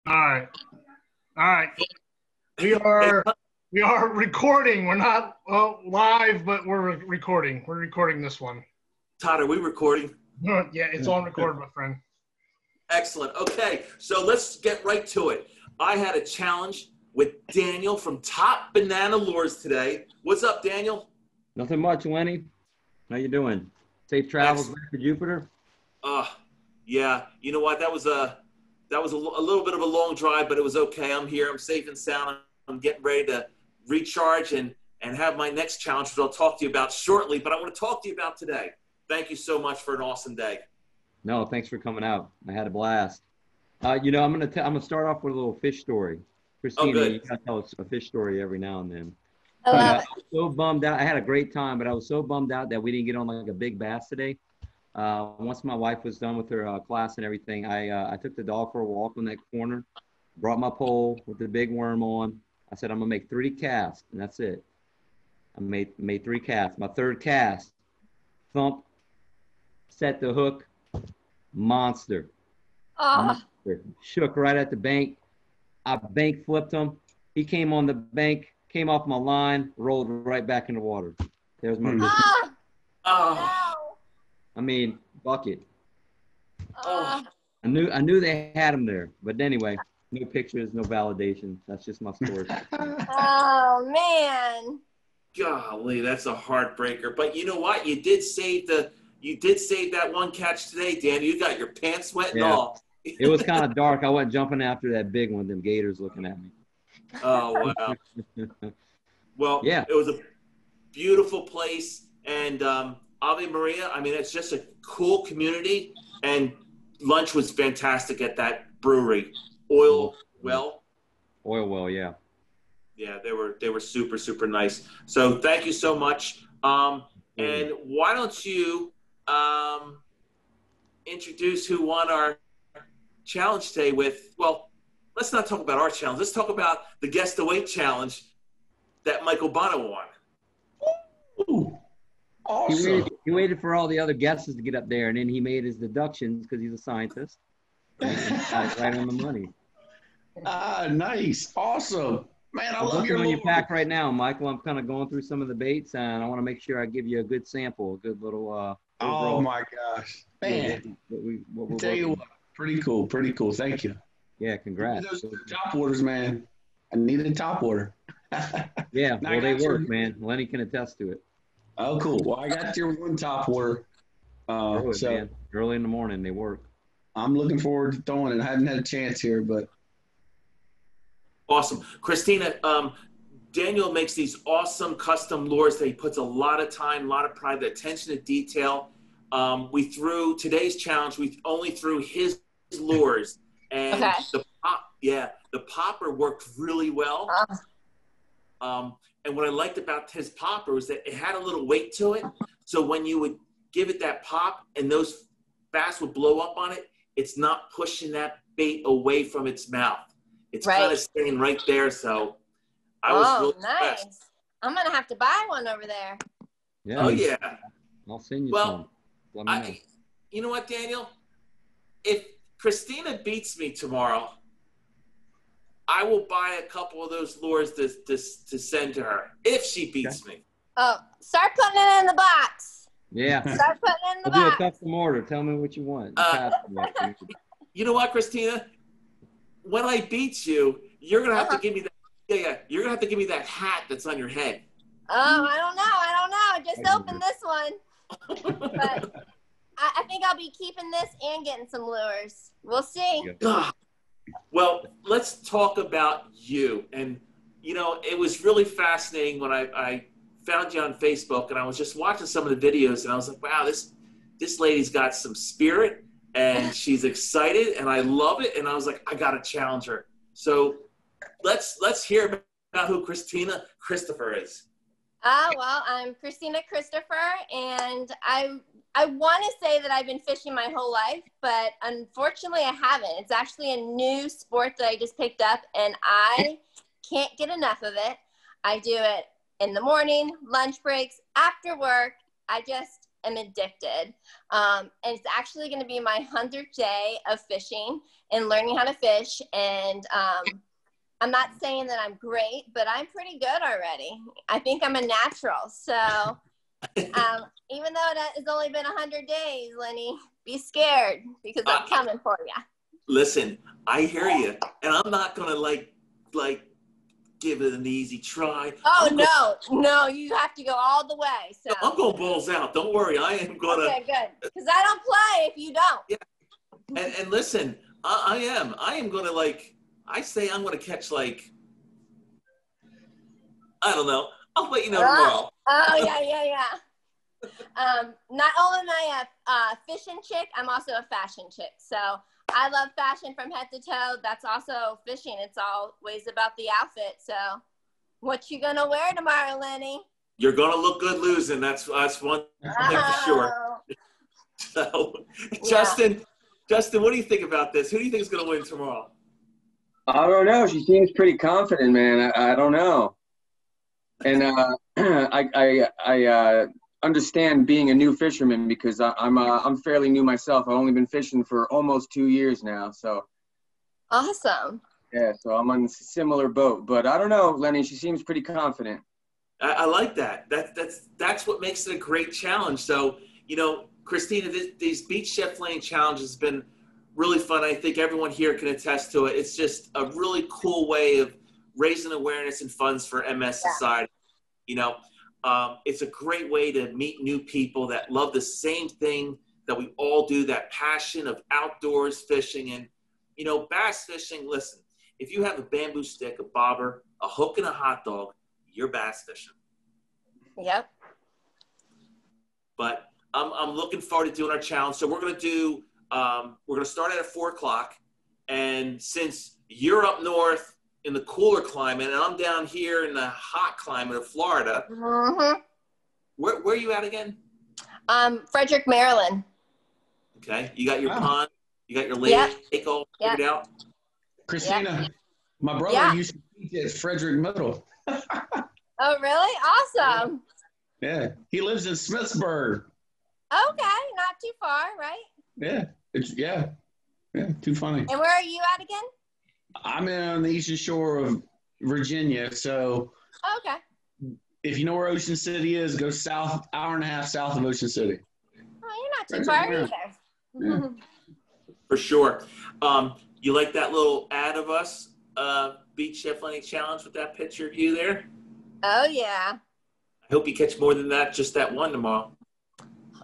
All right. All right. We Hey, are we are recording. We're not live, but we're recording. We're recording this one. Todd, are we recording? Yeah, it's on record, my friend. Excellent. Okay, so let's get right to it. I had a challenge with Daniel from Top Banana Lures today. What's up, Daniel? Nothing much, Lenny. How you doing? Safe travels Excellent. back to Jupiter? Uh, yeah. You know what? That was a little bit of a long drive, but it was okay. I'm here. I'm safe and sound. I'm getting ready to recharge and have my next challenge, which I'll talk to you about shortly. But I want to talk to you about today. Thank you so much for an awesome day. No, thanks for coming out. I had a blast. I'm gonna start off with a little fish story. Oh, Christina, you good. gotta tell us a fish story every now and then. I But love I it. was so bummed out. I had a great time, but I was so bummed out that we didn't get on like a big bass today. Once my wife was done with her class and everything, I took the dog for a walk on that corner, brought my pole with the big worm on. I said I'm gonna make 3 casts, and that's it. I made 3 casts. My third cast, thump, set the hook, monster, Oh, monster, shook right at the bank. I bank flipped him. He came on the bank, came off my line, rolled right back in the water. There's my Hmm. fish. oh, Oh, no. I mean, bucket. oh, Oh, I knew they had him there, but anyway, no pictures, no validation. That's just my story. oh, man. golly, that's a heartbreaker. But you know what? You did save that one catch today, Dan. You got your pants wet and Yeah, all. it was kind of dark. I wasn't jumping after that big one. Them gators looking at me. Oh wow. Well, Yeah, it was a beautiful place, and Ave Maria. I mean, it's just a cool community, and lunch was fantastic at that brewery. Oil well, oil well. Yeah. yeah, they were super super nice. So thank you so much. And why don't you um, introduce who won our challenge today with? Well, let's not talk about our challenge. Let's talk about the guess the weight challenge that Michael Bono won. Ooh, He awesome. waited for all the other guesses to get up there, and then he made his deductions because he's a scientist. And got it right on the money. Nice. Awesome. Man, I I'm love working your on your little. pack right now, Michael. I'm kind of going through some of the baits, and I want to make sure I give you a good sample, a good little Oh overall. my gosh. Yeah, Man, what I we're tell you working what, on. pretty cool. Pretty cool. Thank you. Yeah, Give me congrats. those top orders, man. I need a top order. Yeah, Now I well, they got your. work, man. Lenny can attest to it. Oh, cool. Well, I got your one top order. Early, So man. Early in the morning, they work. I'm looking forward to throwing it. I haven't had a chance here, but Awesome. Christina, Daniel makes these awesome custom lures that he puts a lot of time, a lot of pride, the attention to detail. We threw today's challenge, we only threw his lures, and Okay. the popper worked really well. Oh, And what I liked about his popper was that it had a little weight to it. So when you would give it that pop and those bass would blow up on it, it's not pushing that bait away from its mouth. It's kind right. of staying right there. So I was Oh, really impressed. nice. I'm going to have to buy one over there. Yeah, Oh yeah. I'll send you some. Well, Let me know. you know what, Daniel? If Christina beats me tomorrow, I will buy a couple of those lures to send to her if she beats me. Oh, start putting it in the box. Yeah, Start putting it in the I'll do a box. custom order. Tell me what you want. You know what, Christina? When I beat you, you're gonna have to Uh-huh. give me that. Yeah. You're gonna have to give me that hat that's on your head. Oh, I don't know. I don't know. Just open this one. But I think I'll be keeping this and getting some lures. We'll see. Well, let's talk about you. And, you know, it was really fascinating when I found you on Facebook and I was just watching some of the videos and I was like, wow, this lady's got some spirit and she's excited and I love it. And I was like, I got to challenge her. So let's hear about who Christina Christopher is. Well, I'm Christina Christopher, and I want to say that I've been fishing my whole life, but unfortunately I haven't. It's actually a new sport that I just picked up, and I can't get enough of it. I do it in the morning, lunch breaks, after work. am addicted. And it's actually going to be my 100th day of fishing and learning how to fish. And I'm not saying that I'm great, but I'm pretty good already. I think I'm a natural. So even though it's only been 100 days, Lenny, be scared because I'm coming for you. Listen, I hear you, and I'm not gonna like give it an easy try. Oh no, you have to go all the way. So no, I'm going balls out. Don't worry, I am gonna. Okay, good, because I don't play if you don't. Yeah, and listen, I am gonna I say I'm gonna catch I don't know. I'll let you know tomorrow. Oh yeah. Not only am I a fishing chick, I'm also a fashion chick. So I love fashion from head to toe. That's also fishing. It's always about the outfit. So what you gonna wear tomorrow, Lenny? You're gonna look good losing. That's one thing for sure. So, Justin, what do you think about this? Who do you think is gonna win tomorrow? I don't know. She seems pretty confident, man. I don't know. And I understand being a new fisherman because I'm fairly new myself. I've only been fishing for almost 2 years now. So awesome. Yeah, so I'm on a similar boat. But I don't know, Lenny. She seems pretty confident. I like that. That's what makes it a great challenge. So, Christina, these Beach Chef Lane challenges has been really fun. I think everyone here can attest to it. It's just a really cool way of raising awareness and funds for MS Society. It's a great way to meet new people that love the same thing that we all do, that passion of outdoors fishing. And, bass fishing, listen, if you have a bamboo stick, a bobber, a hook, and a hot dog, you're bass fishing. Yep. But I'm looking forward to doing our challenge. So we're going to start at 4:00. And since you're up north in the cooler climate and I'm down here in the hot climate of Florida, where are you at again? Frederick, Maryland. Okay. You got your pond, you got your lake all figured out? Christina, my brother used to teach at Frederick Middle. Oh, really? Awesome. Yeah. He lives in Smithsburg. Okay. Not too far, right? Yeah. Yeah, too funny. And where are you at again? I'm on the eastern shore of Virginia. So okay. If you know where Ocean City is, go south, hour and a half south of Ocean City. Oh, you're not too far either. Yeah. For sure. You like that little ad of us, Beach Chef Lenny Challenge with that picture of you there? Oh, yeah. I hope you catch more than that, just that one tomorrow.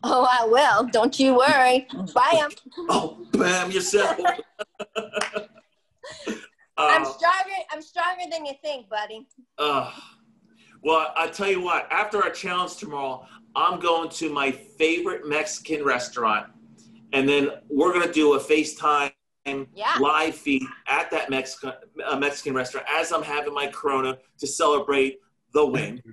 Oh, I will. Don't you worry. Bam. Oh, bam, yourself. I'm stronger than you think, buddy. Well, I tell you what, after our challenge tomorrow, I'm going to my favorite Mexican restaurant. And then we're going to do a FaceTime live feed at that Mexican restaurant as I'm having my Corona to celebrate the win.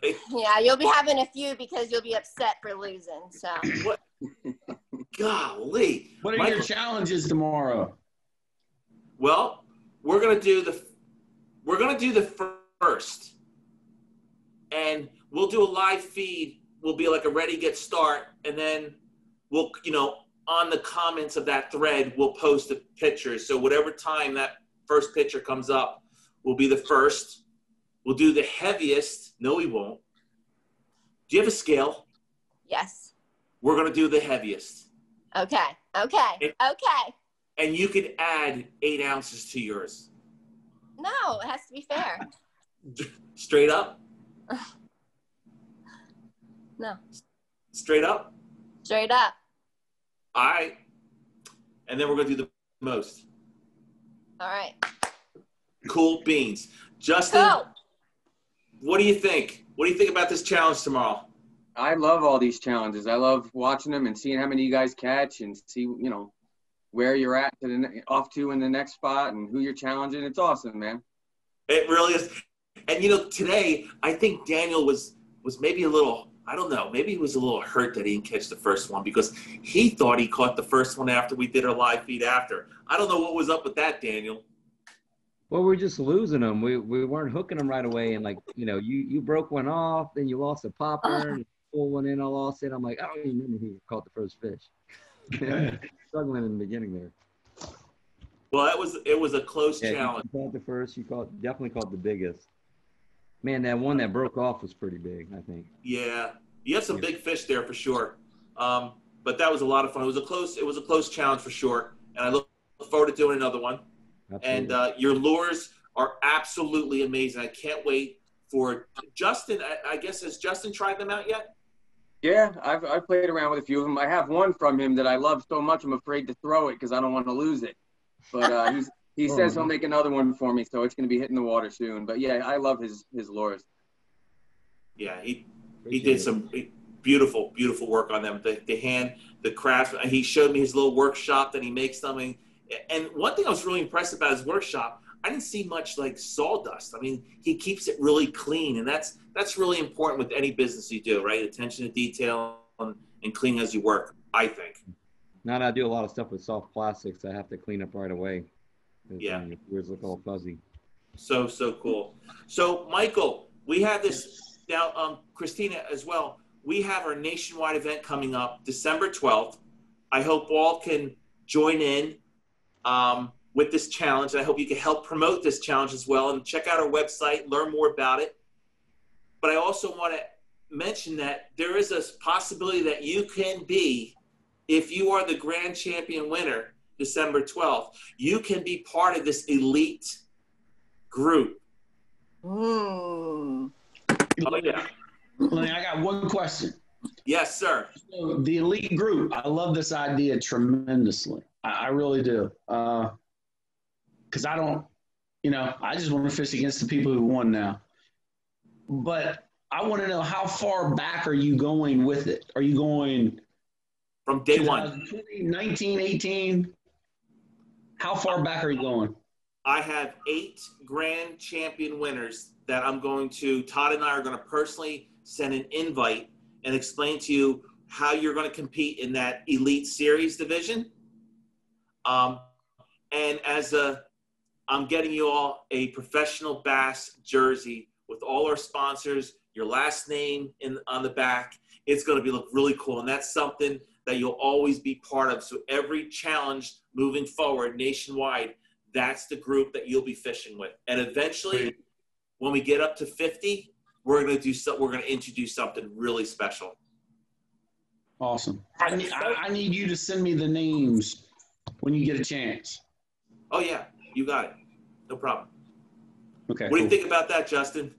Right? Yeah, you'll be having a few because you'll be upset for losing. So. What? Golly. What are your challenges tomorrow? Well, we're going to do the first. And we'll do a live feed. We'll be like a ready, get start. And then we'll, on the comments of that thread, we'll post the pictures. So whatever time that first picture comes up will be the first. We'll do the heaviest. No, we won't. Do you have a scale? Yes. We're going to do the heaviest. Okay. And you can add 8 ounces to yours. No, it has to be fair. Straight up? No. Straight up? Straight up. All right. And then we're going to do the most. All right. Cool beans. Justin, what do you think? What do you think about this challenge tomorrow? I love all these challenges. I love watching them and seeing how many you guys catch and see, where you're at off to in the next spot and who you're challenging. It's awesome, man. It really is. And, today, I think Daniel was maybe a little, I don't know, maybe he was a little hurt that he didn't catch the first one because he thought he caught the first one after we did our live feed after. I don't know what was up with that, Daniel. Well, we're just losing them. We weren't hooking them right away. And you broke one off, then you lost a popper. full one in, I lost it. I'm like, I don't even remember who caught the first fish. Struggling in the beginning there. Well, it was a close Yeah, challenge. you caught the first. You definitely caught the biggest. Man, that one that broke off was pretty big, I think. Yeah, you have some big fish there for sure. But that was a lot of fun. It was a close challenge for sure, and I look forward to doing another one. Absolutely. And your lures are absolutely amazing. I can't wait for Justin. I guess, has Justin tried them out yet? Yeah, I've played around with a few of them. I have one from him that I love so much I'm afraid to throw it because I don't want to lose it. But he says he'll make another one for me, so it's going to be hitting the water soon. But yeah, I love his lures. Yeah, he did some beautiful work on them. The crafts. He showed me his little workshop that he makes them. And one thing I was really impressed about his workshop, I didn't see much like sawdust. I mean, he keeps it really clean, and that's really important with any business you do, right? Attention to detail and clean as you work, I think. Now I do a lot of stuff with soft plastics. I have to clean up right away. Yeah. Your ears look all fuzzy. So cool. So, Michael, we have this now, Christina as well. We have our nationwide event coming up December 12th. I hope all can join in with this challenge. I hope you can help promote this challenge as well and check out our website, learn more about it. But I also want to mention that there is a possibility that you can be, if you are the grand champion winner, December 12th, you can be part of this elite group. Mm. Oh, yeah. Lenny, I got one question. Yes, sir. So the elite group, I love this idea tremendously. I really do. Because I don't, I just want to fish against the people who won now. But I want to know, how far back are you going with it? Are you going from day one? 19, 18? How far back are you going? I have 8 grand champion winners that Todd and I are going to personally send an invite and explain to you how you're going to compete in that elite series division. And I'm getting you all a professional bass jersey with all our sponsors, your last name on the back. It's going to look really cool. And that's something that you'll always be part of. So every challenge moving forward nationwide, that's the group that you'll be fishing with. And eventually, when we get up to 50, we're going to introduce something really special. Awesome. I need you to send me the names when you get a chance. Oh, yeah. You got it. No problem. Okay. What do you think about that, Justin?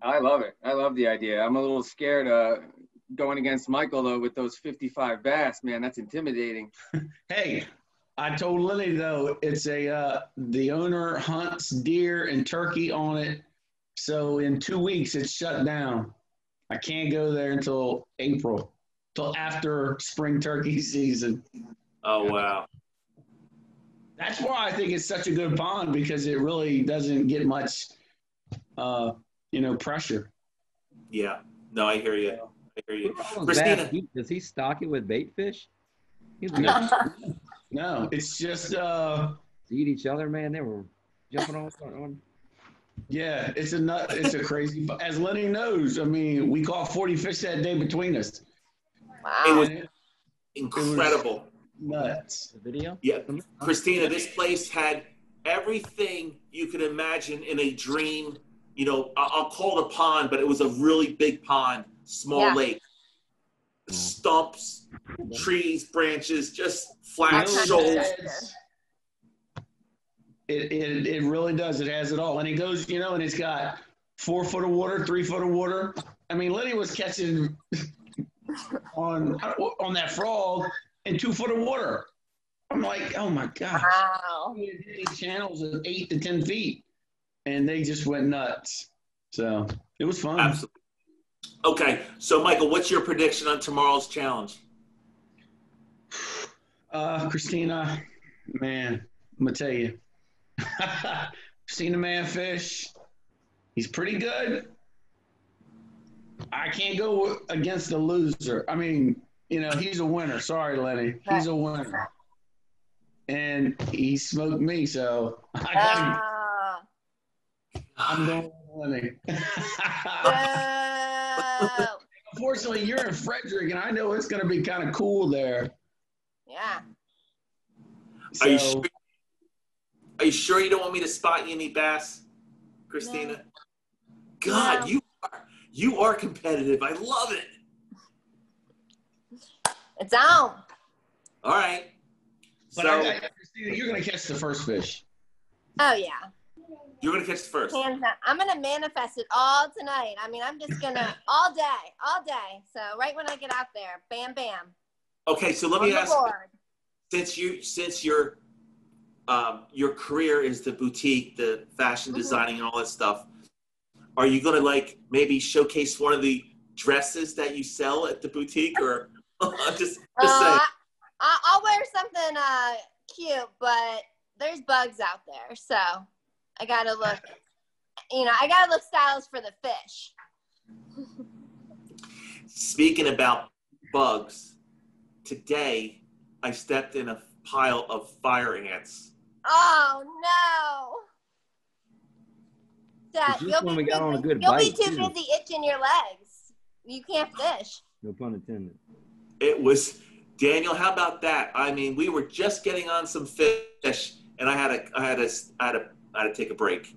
I love it. I love the idea. I'm a little scared going against Michael, though, with those 55 bass. Man, that's intimidating. Hey, I told Lily, though, it's the owner hunts deer and turkey on it. So in 2 weeks, it's shut down. I can't go there until April, till after spring turkey season. Oh, wow. That's why I think it's such a good pond, because it really doesn't get much, pressure. Yeah. No, I hear you. Christina. Does he stock it with bait fish? No, it's just eat each other, man. They were jumping on. Yeah, it's a crazy. As Lenny knows, I mean, we caught 40 fish that day between us. Wow. It was incredible. Nuts. The video? Yeah. Christina, this place had everything you could imagine in a dream. I'll call it a pond, but it was a really big pond, small lake. Stumps, trees, branches, just flat shoals. It really does. It has it all. And it goes, and it's got 4 foot of water, 3 foot of water. I mean, Lenny was catching on that frog in 2 foot of water. I'm like, oh my gosh. Wow. These channels of 8 to 10 feet. And they just went nuts. So it was fun. Absolutely. Okay. So Michael, what's your prediction on tomorrow's challenge? Christina, man, I'm gonna tell you. Seen a man fish. He's pretty good. I can't go against the loser. I mean, he's a winner. Sorry, Lenny. He's a winner. And he smoked me, so I'm going with Lenny. unfortunately, you're in Frederick, and I know it's going to be kind of cool there. Yeah. Are you So, sure? Are you sure you don't want me to spot you any bass, Christina? No. God, No. you are competitive. I love it. It's on. All right. but So Christina, you're going to catch the first fish. Oh, yeah. you're gonna catch the first. Hands down. I'm going to manifest it all tonight. I mean, I'm just going to, all day. So right when I get out there, bam, bam. Okay, so let On me the ask. board. Since your career is the boutique, the fashion designing, and all that stuff, are you gonna like maybe showcase one of the dresses that you sell at the boutique, or just say? I'll wear something cute, but there's bugs out there, so I gotta look. I gotta look stylish for the fish. Speaking about bugs, today I stepped in a pile of fire ants. Oh no! Dad, This one we got on a good you'll be bite, too too. busy itching your legs. You can't fish. No pun intended. It was Daniel. How about that? I mean, we were just getting on some fish, and I had to take a break.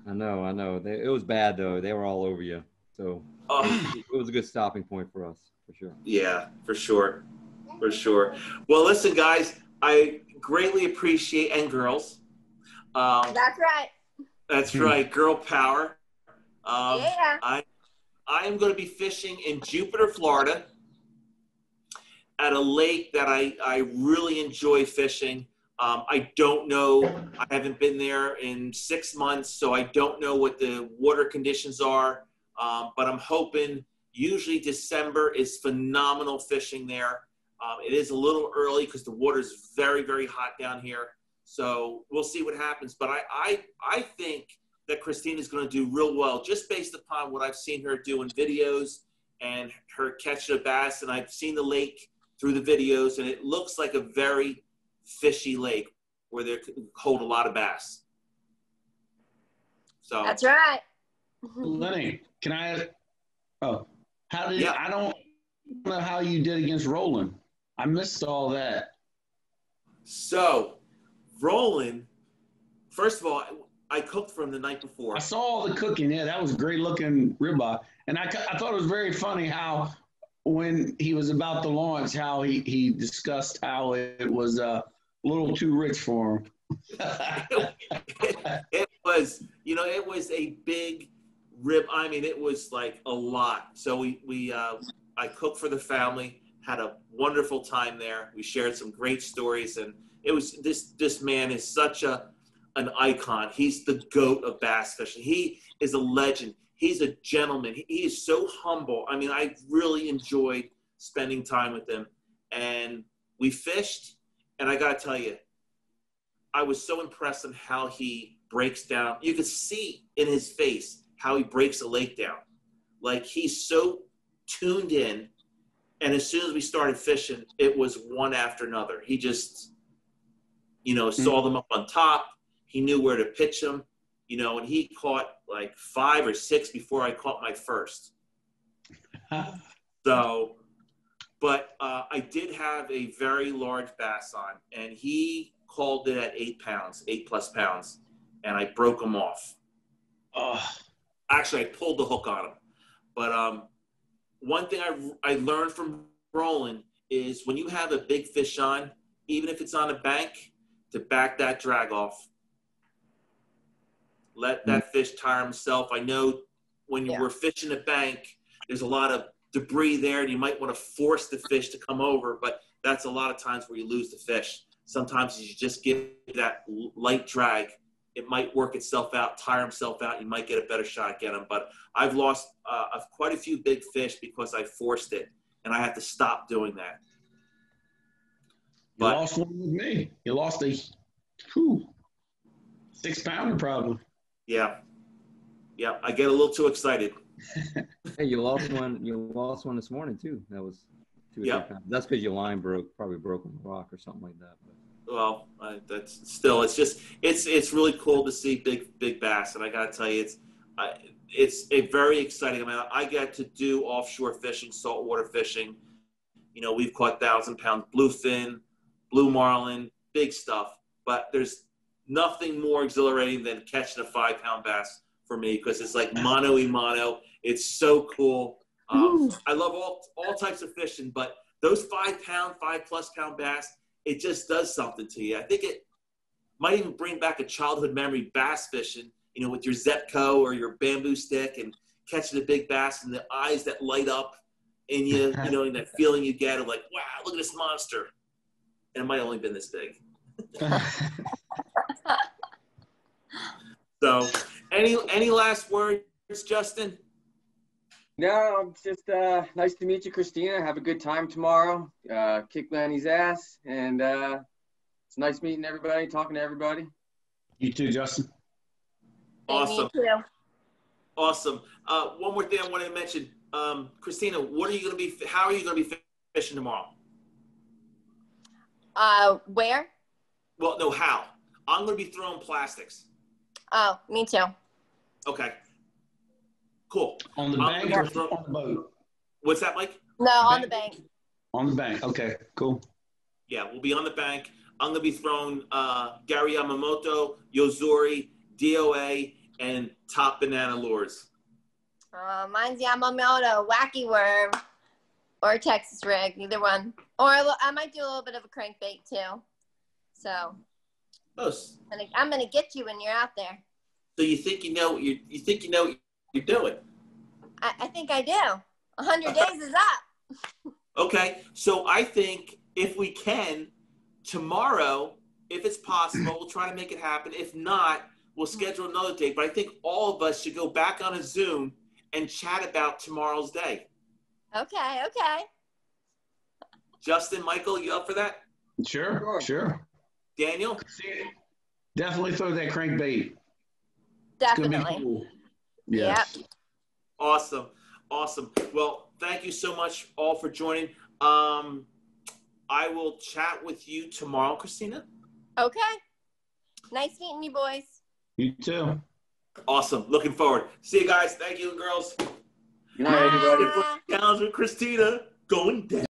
I know. It was bad, though. They were all over you. So it was a good stopping point for us, for sure. Yeah, for sure. Well, listen, guys, I greatly appreciate, and girls. That's right. That's right, girl power. Yeah. I am going to be fishing in Jupiter, Florida, at a lake that I really enjoy fishing. I don't know. I haven't been there in 6 months, so I don't know what the water conditions are. But I'm hoping. Usually December is phenomenal fishing there. It is a little early because the water is very, very hot down here. So we'll see what happens. But I think that Christina's going to do real well just based upon what I've seen her do in videos and her catching a bass. And I've seen the lake through the videos, and it looks like a very fishy lake where they hold a lot of bass. So That's right. Lenny, can I? Oh, how did Yeah. I don't know how you did against Roland. I missed all that. So, Roland, first of all, I cooked for him the night before. I saw all the cooking. Yeah, that was great looking ribeye. And I thought it was very funny how when he was about to launch, how he discussed how it was a little too rich for him. It was, it was a big rib. I mean, it was like a lot. So I cooked for the family, had a wonderful time there. We shared some great stories, and it was this man is such an icon. He's the GOAT of bass fishing. He is a legend. He's a gentleman. He is so humble. I mean, I really enjoyed spending time with him, and we fished. And I got to tell you, I was so impressed on how he breaks down. You could see in his face how he breaks a lake down. Like, he's so tuned in. And as soon as we started fishing, it was one after another. He just, saw them up on top. He knew where to pitch them, and he caught like 5 or 6 before I caught my first. So, but I did have a very large bass on, and he called it at 8 pounds, 8+ pounds, and I broke him off. Actually, I pulled the hook on him. But one thing I learned from Roland is when you have a big fish on, even if it's on a bank, to back that drag off. Let that fish tire himself. I know when you were fishing a bank, there's a lot of debris there, and you might want to force the fish to come over, but that's a lot of times where you lose the fish. Sometimes you just give that light drag. It might work itself out, tire himself out. You might get a better shot at him. But I've lost quite a few big fish because I forced it, and I had to stop doing that. You lost one with me. You lost a 6-pounder probably. Yeah. I get a little too excited. Hey, you lost one this morning too. That was 2 or 3 pounds. That's because your line probably broke on the rock or something like that. But. Well, it's really cool to see big bass, and I gotta tell you, it's a very exciting amount. I get to do offshore fishing, saltwater fishing. You know, we've caught 1,000-pound bluefin, blue marlin, big stuff. But there's nothing more exhilarating than catching a 5-pound bass for me, because it's like mano a mano. It's so cool. I love all types of fishing, but those 5-pound, 5+ pound bass, it just does something to you. I think it might even bring back a childhood memory, bass fishing, you know, with your Zepco or your bamboo stick and catching a big bass and the eyes that light up in you, you know, and that feeling you get of like, wow, look at this monster. And it might have only been this big. So, any last words, Justin? No, just nice to meet you, Christina. Have a good time tomorrow. Kick Lanny's ass, and it's nice meeting everybody, talking to everybody. You too, Justin. Awesome. Me too. Awesome. One more thing I wanted to mention, Christina. What are you going to be? How are you going to be fishing tomorrow? Where? Well, no, how? I'm going to be throwing plastics. Oh, me too. Okay. Cool. On the bank or on the boat? What's that, Mike? No, on the bank. On the bank. Okay, cool. Yeah, we'll be on the bank. I'm going to be throwing Gary Yamamoto, Yozuri, DOA, and Top Banana lures. Mine's Yamamoto, Wacky Worm, or Texas Rig, either one. Or I might do a little bit of a crankbait too. So I'm gonna get you when you're out there. So you think you know what you're doing? I think I do. 100 days is up. Okay, so I think if we can, tomorrow, if it's possible, we'll try to make it happen. If not, we'll schedule another date. But I think all of us should go back on a Zoom and chat about tomorrow's day. Okay. Justin, Michael, you up for that? Sure. Daniel? Definitely throw that crankbait. Definitely. It's gonna be cool. Yes. Yep. Awesome. Well, thank you so much all for joining. I will chat with you tomorrow, Christina. Okay. Nice meeting you, boys. You too. Awesome. Looking forward. See you guys. Thank you, girls. Good night, everybody. Challenge with Christina going down.